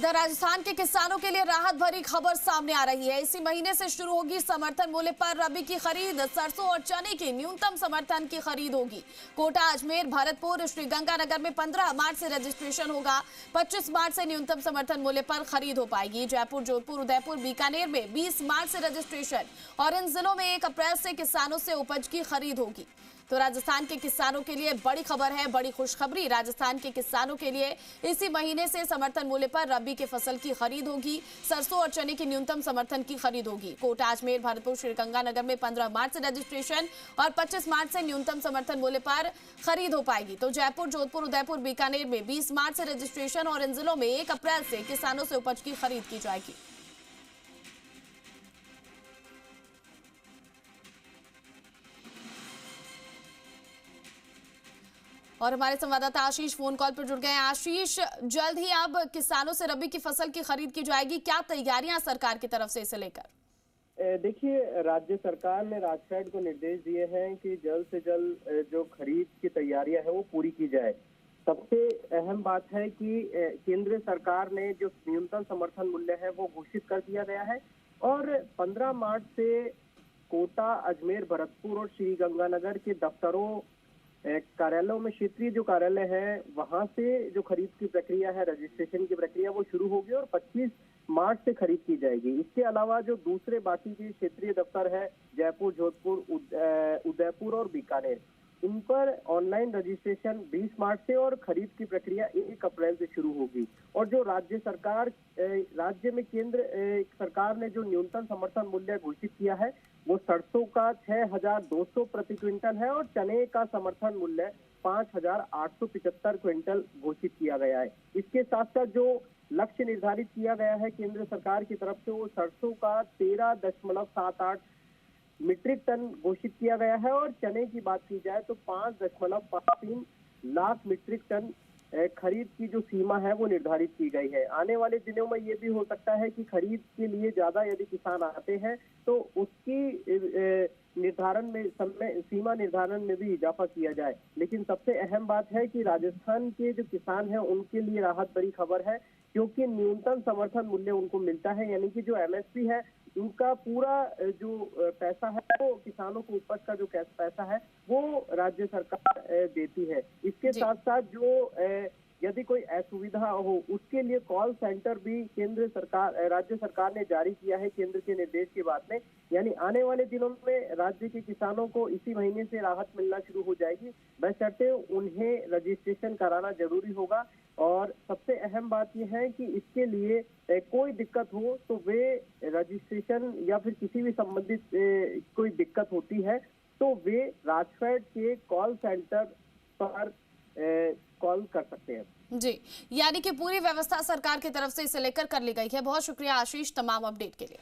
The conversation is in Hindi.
इधर राजस्थान के किसानों के लिए राहत भरी खबर सामने आ रही है। इसी महीने से शुरू होगी समर्थन मूल्य पर रबी की खरीद। सरसों और चने की न्यूनतम समर्थन की खरीद होगी। कोटा, अजमेर, भरतपुर, श्रीगंगानगर में 15 मार्च से रजिस्ट्रेशन होगा। 25 मार्च से न्यूनतम समर्थन मूल्य पर खरीद हो पाएगी। जयपुर, जोधपुर, उदयपुर, बीकानेर में 20 मार्च से रजिस्ट्रेशन और इन जिलों में 1 अप्रैल से किसानों से उपज की खरीद होगी। तो राजस्थान के किसानों के लिए बड़ी खबर है, बड़ी खुशखबरी। राजस्थान के किसानों के लिए इसी महीने से समर्थन मूल्य पर रबी के फसल की खरीद होगी। सरसों और चने की न्यूनतम समर्थन की खरीद होगी। कोटा, अजमेर, भरतपुर, श्रीगंगानगर में 15 मार्च से रजिस्ट्रेशन और 25 मार्च से न्यूनतम समर्थन मूल्य पर खरीद हो पाएगी। तो जयपुर, जोधपुर, उदयपुर, बीकानेर में 20 मार्च से रजिस्ट्रेशन और इन जिलों में 1 अप्रैल से किसानों से उपज की खरीद की जाएगी। और हमारे संवाददाता आशीष फोन कॉल पर जुड़ गए हैं। आशीष, जल्द ही अब किसानों से रबी की फसल की खरीद की जाएगी, क्या तैयारियां सरकार की तरफ से इसे लेकर? देखिए, राज्य सरकार ने राजफेड को निर्देश दिए हैं कि जल्द से जल्द जो खरीद की तैयारियां हैं वो पूरी की जाए। सबसे अहम बात है कि केंद्र सरकार ने जो न्यूनतम समर्थन मूल्य है वो घोषित कर दिया गया है और 15 मार्च से कोटा, अजमेर, भरतपुर और श्रीगंगानगर के दफ्तरों, कार्यालयों में, क्षेत्रीय जो कार्यालय है वहां से जो खरीद की प्रक्रिया है, रजिस्ट्रेशन की प्रक्रिया वो शुरू होगी और 25 मार्च से खरीद की जाएगी। इसके अलावा जो दूसरे बाकी के क्षेत्रीय दफ्तर है, जयपुर, जोधपुर, उदयपुर और बीकानेर, इन पर ऑनलाइन रजिस्ट्रेशन 20 मार्च से और खरीद की प्रक्रिया 1 अप्रैल से शुरू होगी। और जो राज्य में केंद्र सरकार ने जो न्यूनतम समर्थन मूल्य घोषित किया है वो सरसों का 6,200 प्रति क्विंटल है और चने का समर्थन मूल्य 5,875 क्विंटल घोषित किया गया है। इसके साथ साथ जो लक्ष्य निर्धारित किया गया है केंद्र सरकार की तरफ से वो सरसों का 13.78 मीट्रिक टन घोषित किया गया है और चने की बात की जाए तो 5.53 लाख मीट्रिक टन खरीद की जो सीमा है वो निर्धारित की गई है। आने वाले दिनों में ये भी हो सकता है कि खरीद के लिए ज्यादा यदि किसान आते हैं तो उसकी निर्धारण में सीमा निर्धारण में भी इजाफा किया जाए। लेकिन सबसे अहम बात है कि राजस्थान के जो किसान हैं उनके लिए राहत भरी खबर है, क्योंकि न्यूनतम समर्थन मूल्य उनको मिलता है, यानी कि जो एमएसपी है उनका पूरा जो पैसा है वो किसानों को उपज का जो पैसा है वो राज्य सरकार देती है। इसके साथ साथ जो यदि कोई असुविधा हो उसके लिए कॉल सेंटर भी राज्य सरकार ने जारी किया है केंद्र के निर्देश के बाद में। यानी आने वाले दिनों में राज्य के किसानों को इसी महीने से राहत मिलना शुरू हो जाएगी, बशर्ते उन्हें रजिस्ट्रेशन कराना जरूरी होगा। और सबसे अहम बात यह है कि इसके लिए कोई दिक्कत हो तो वे रजिस्ट्रेशन या फिर किसी भी संबंधित कोई दिक्कत होती है तो वे राजफेड के कॉल सेंटर पर कॉल कर सकते हैं। जी, यानी कि पूरी व्यवस्था सरकार की तरफ से इसे लेकर कर ली गई है। बहुत शुक्रिया आशीष तमाम अपडेट के लिए।